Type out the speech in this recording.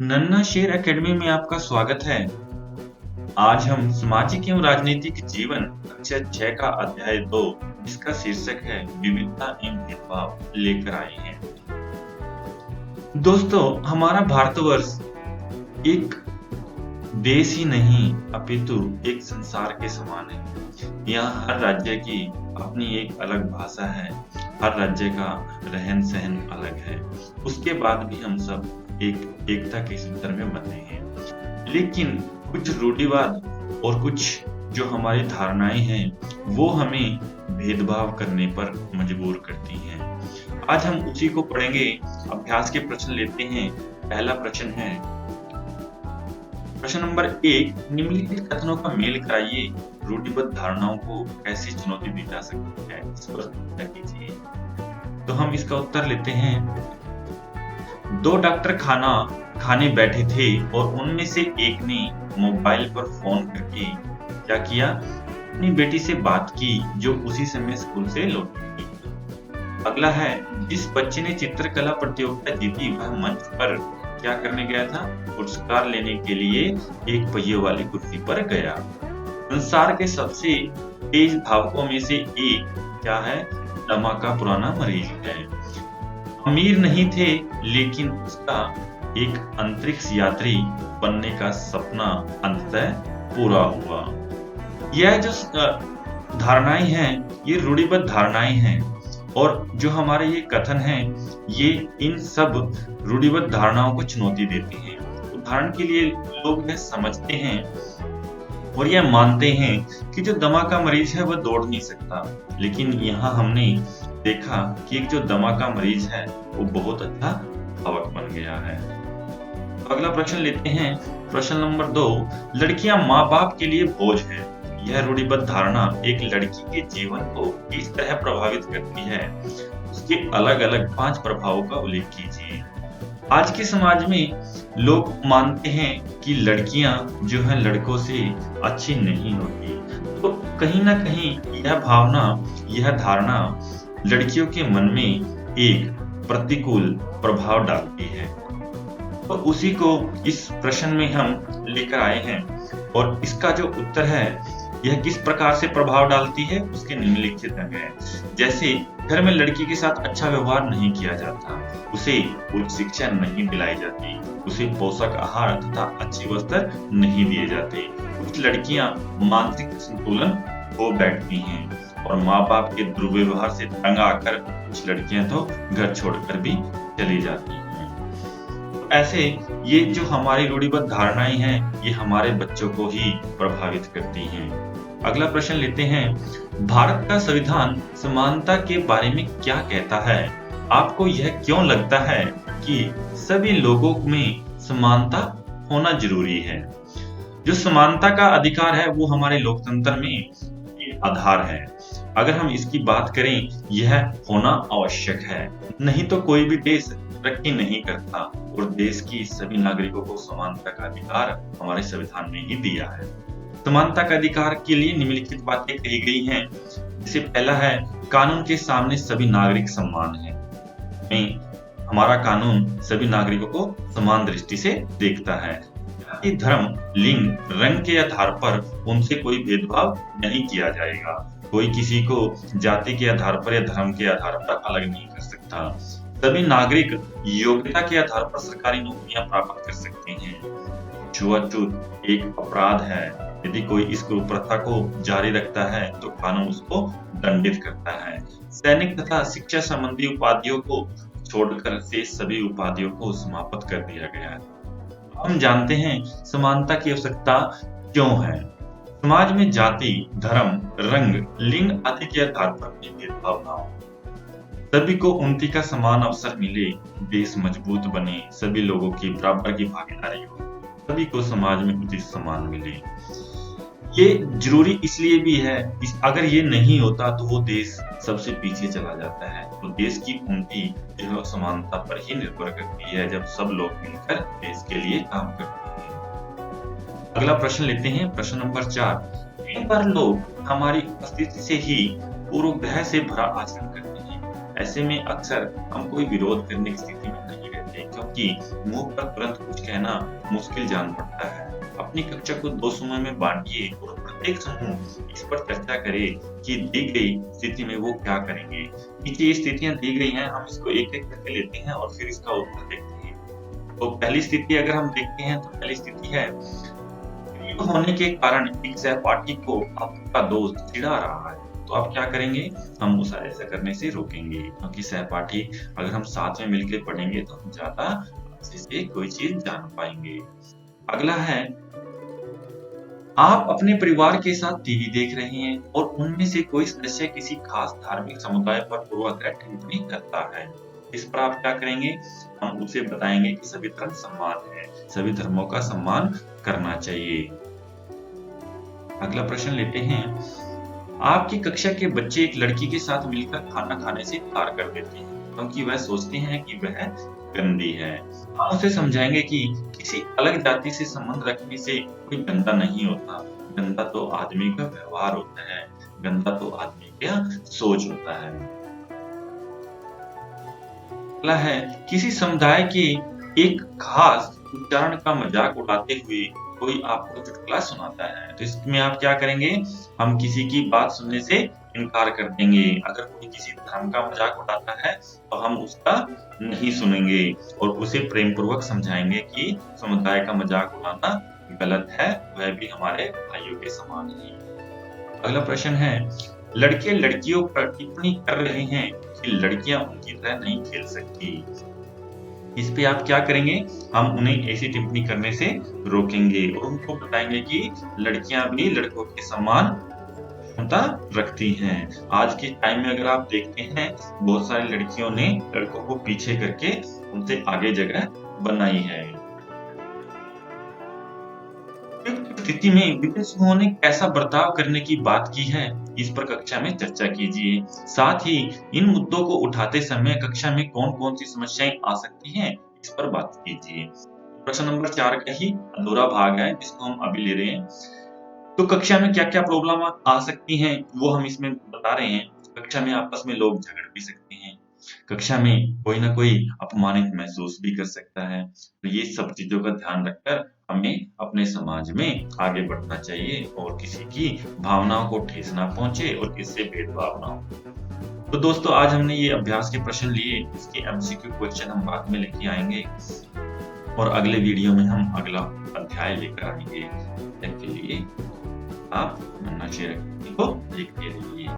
नन्ना शेर एकेडमी में आपका स्वागत है। आज हम सामाजिक एवं राजनीतिक जीवन कक्षा 6 का अध्याय 2 जिसका शीर्षक है विविधता एवं भेदभाव लेकर आए हैं। दोस्तों, हमारा भारतवर्ष एक देश ही नहीं अपितु एक संसार के समान है। यहाँ हर राज्य की अपनी एक अलग भाषा है, हर राज्य का रहन सहन अलग है। उसके बाद भी हम सब एकता के सूत्र में बंधे हैं। लेकिन कुछ रूढ़िवाद और कुछ जो हमारी धारणाएं हैं वो हमें भेदभाव करने पर मजबूर करती हैं। आज हम उसी को पढ़ेंगे। अभ्यास के प्रश्न लेते हैं। पहला प्रश्न है, प्रश्न नंबर 1, निम्नलिखित कथनों का मेल कराइए। रूढ़िबद्ध धारणाओं को कैसे चुनौती दी जा सकती है, इस पर चर्चा कीजिए। तो हम इसका उत्तर लेते हैं। 2 डॉक्टर खाना खाने बैठे थे और उनमें से एक ने मोबाइल पर फोन करके क्या किया, अपनी बेटी से बात की जो उसी समय स्कूल से लौटी थी। अगला है, जिस बच्चे ने चित्रकला प्रतियोगिता जीती वह मंच पर क्या करने गया था, पुरस्कार लेने के लिए एक पहिए वाली कुर्सी पर गया। संसार के सबसे तेज भावुकों में से एक क्या है, दमा का पुराना मरीज है। अमीर नहीं थे लेकिन उसका एक अंतरिक्ष यात्री बनने का सपना अंततः पूरा हुआ। यह जो धारणाएं हैं ये रूढ़िबद्ध धारणाएं हैं और जो हमारे ये कथन हैं ये इन सब रूढ़िबद्ध धारणाओं को चुनौती देते हैं। उदाहरण के लिए लोग यह समझते हैं और यह मानते हैं कि जो दमा का मरीज है वह दौड़ नहीं सकता, लेकिन यहाँ हमने देखा कि एक जो दमा का मरीज है वो बहुत अच्छा धावक बन गया है। अगला प्रश्न लेते हैं। प्रश्न नंबर 2, लड़कियां माँ बाप के लिए बोझ है। यह रूढ़िबद्ध धारणा एक लड़की के जीवन को किस तरह प्रभावित करती है, उसके अलग अलग 5 प्रभावों का उल्लेख कीजिए। आज के समाज में लोग मानते हैं कि लड़कियां जो है लड़कों से अच्छी नहीं होती, तो कहीं ना कहीं यह भावना, यह धारणा लड़कियों के मन में एक प्रतिकूल प्रभाव डालती है। तो उसी को इस प्रश्न में हम लेकर आए हैं और इसका जो उत्तर है यह किस प्रकार से प्रभाव डालती है उसके निम्नलिखित अंग हैं। जैसे घर में लड़की के साथ अच्छा व्यवहार नहीं किया जाता, उसे उच्च शिक्षा नहीं दिलाई जाती, उसे पोषक आहार तथा अच्छे वस्त्र नहीं दिए जाते। कुछ लड़कियां मानसिक संतुलन खो बैठती हैं और माँ बाप के दुर्व्यवहार से तंग आकर कुछ लड़कियां तो घर छोड़कर भी चली जाती हैं। ऐसे ये जो हमारी रूढ़िबद्ध धारणाएं हैं ये हमारे बच्चों को ही प्रभावित करती हैं। अगला प्रश्न लेते हैं। भारत का संविधान समानता के बारे में क्या कहता है? आपको यह क्यों लगता है कि सभी लोगों में समानता होना जरूरी है? जो समानता का अधिकार है वो हमारे लोकतंत्र में एक आधार है। अगर हम इसकी बात करें यह होना आवश्यक है, नहीं तो कोई भी देश तरक्की नहीं करता और देश की सभी नागरिकों को समानता का अधिकार हमारे संविधान ने ही दिया है। समानता का अधिकार के लिए निम्नलिखित बातें कही गई हैं। जैसे पहला है, कानून के सामने सभी नागरिक समान हैं। हमारा कानून सभी नागरिकों को समान दृष्टि से देखता है। जाति, धर्म, लिंग, रंग के आधार पर उनसे कोई भेदभाव नहीं किया जाएगा। कोई किसी को जाति के आधार पर या धर्म के आधार पर अलग नहीं कर सकता। सभी नागरिक योग्यता के आधार पर सरकारी नौकरियां प्राप्त कर सकते हैं। छुआछूत एक अपराध है। यदि कोई इस कुप्रथा को जारी रखता है तो कानून उसको दंडित करता है। सैनिक तथा शिक्षा संबंधी उपाधियों को छोड़कर से सभी उपाधियों को समाप्त कर दिया गया है। हम जानते हैं समानता की आवश्यकता क्यों है। समाज में जाति, धर्म, रंग, लिंग आदि के आधार पर भेदभाव न हो, सभी को उन्नति का समान अवसर मिले, देश मजबूत बने, सभी लोगों की बराबर की भागीदारी हो, सभी को समाज में उचित सम्मान मिले। ये जरूरी इसलिए भी है, अगर ये नहीं होता तो वो देश सबसे पीछे चला जाता है। तो देश की उन्नति जो है समानता पर ही निर्भर करती है, जब सब लोग मिलकर देश के लिए काम करते हैं। अगला प्रश्न लेते हैं। प्रश्न नंबर 4, कई बार लोग हमारी उपस्थिति से ही पूर्वाग्रह से भरा आचरण करते हैं। ऐसे में अक्सर हम कोई विरोध करने की स्थिति में नहीं रहते, क्योंकि कि मुंह पर तुरंत कुछ कहना मुश्किल जान पड़ता है। अपनी कक्षा को 2 समूह में बांटिए और प्रत्येक समूह इस पर चर्चा करे कि दी गई स्थिति में वो क्या करेंगे। नीचे ये स्थितियां दी गई हैं, हम इसको एक-एक करके लेते हैं और फिर इसका उत्तर देखते हैं। तो पहली स्थिति अगर हम देखते हैं तो पहली स्थिति है, युवा होने के कारण एक सहपाठी को आपका दोस्त चिढ़ा रहा है। तो आप क्या करेंगे? हम उसे ऐसा करने से रोकेंगे, क्योंकि सहपाठी अगर हम साथ में मिलकर पढ़ेंगे तो हम ज़्यादा अच्छे से कोई चीज़ जान पाएँगे। अगला है, आप अपने परिवार के साथ टीवी देख रहे हैं और उनमें से कोई सदस्य किसी खास धार्मिक समुदाय पर पूर्वाग्रह टिप्पणी करता है। इस पर आप क्या करेंगे? हम उसे बताएंगे कि सभी धर्म समान है, सभी धर्मों का सम्मान करना चाहिए। अगला प्रश्न लेते हैं, आपकी कक्षा के बच्चे एक लड़की के साथ मिलकर खाना खाने से इनकार कर देते हैं क्योंकि वह सोचते हैं कि वह गंदी है। हम उसे समझाएंगे कि किसी अलग जाति से संबंध रखने से कोई गंदा नहीं होता। गंदा तो आदमी का व्यवहार होता है, गंदा तो आदमी का सोच होता है। अगला है, किसी समुदाय के एक खास उच्चारण का मजाक उड़ाते हुए कोई आपको चुटकुला सुनाता है। तो इसमें आप क्या करेंगे? हम किसी की बात सुनने से इनकार कर देंगे। अगर कोई किसी धर्म का मजाक उड़ाता है तो हम उसका नहीं सुनेंगे और उसे प्रेम पूर्वक समझाएंगे कि समुदाय का मजाक उड़ाना गलत है, वह भी हमारे भाइयों के समान है। अगला प्रश्न है, लड़के लड़कियों पर टिप्पणी कर रहे हैं कि लड़कियां उनकी तरह नहीं खेल सकती। इस पे आप क्या करेंगे? हम उन्हें ऐसी टिप्पणी करने से रोकेंगे और उनको बताएंगे कि लड़कियां भी लड़कों के समान क्षमता रखती हैं। आज के टाइम में अगर आप देखते हैं, बहुत सारी लड़कियों ने लड़कों को पीछे करके उनसे आगे जगह बनाई है। स्थिति में विभिन्न समूहों ने कैसा बर्ताव करने की बात की है, इस पर कक्षा में चर्चा कीजिए। साथ ही इन मुद्दों को उठाते समय कक्षा में कौन-कौन सी समस्याएं आ सकती हैं, इस पर बात कीजिए। प्रश्न नंबर 4 का ही अधूरा भाग है जिसको हम अभी ले रहे हैं। तो कक्षा में क्या-क्या प्रॉब्लम आ सकती हैं, वो हम इसमें बता रहे हैं। कक्षा में आपस में लोग झगड़ भी सकते हैं। कक्षा में कोई ना कोई अपमानित महसूस भी कर सकता है। तो ये सब चीज़ों का ध्यान रखकर हमें अपने समाज में आगे बढ़ना चाहिए और किसी की भावनाओं को ठेस ना पहुँचे और किससे भेदभाव ना हो। तो दोस्तों, आज हमने ये अभ्यास के प्रश्न लिए, इसके एमसीक्यू क्वेश्चन हम बाद में लेके आएंगे और अगले वीडियो में हम अगला अध्याय लेकर आएंगे। तब तक के लिए आप मन्ना शेयर को देखते रहिए।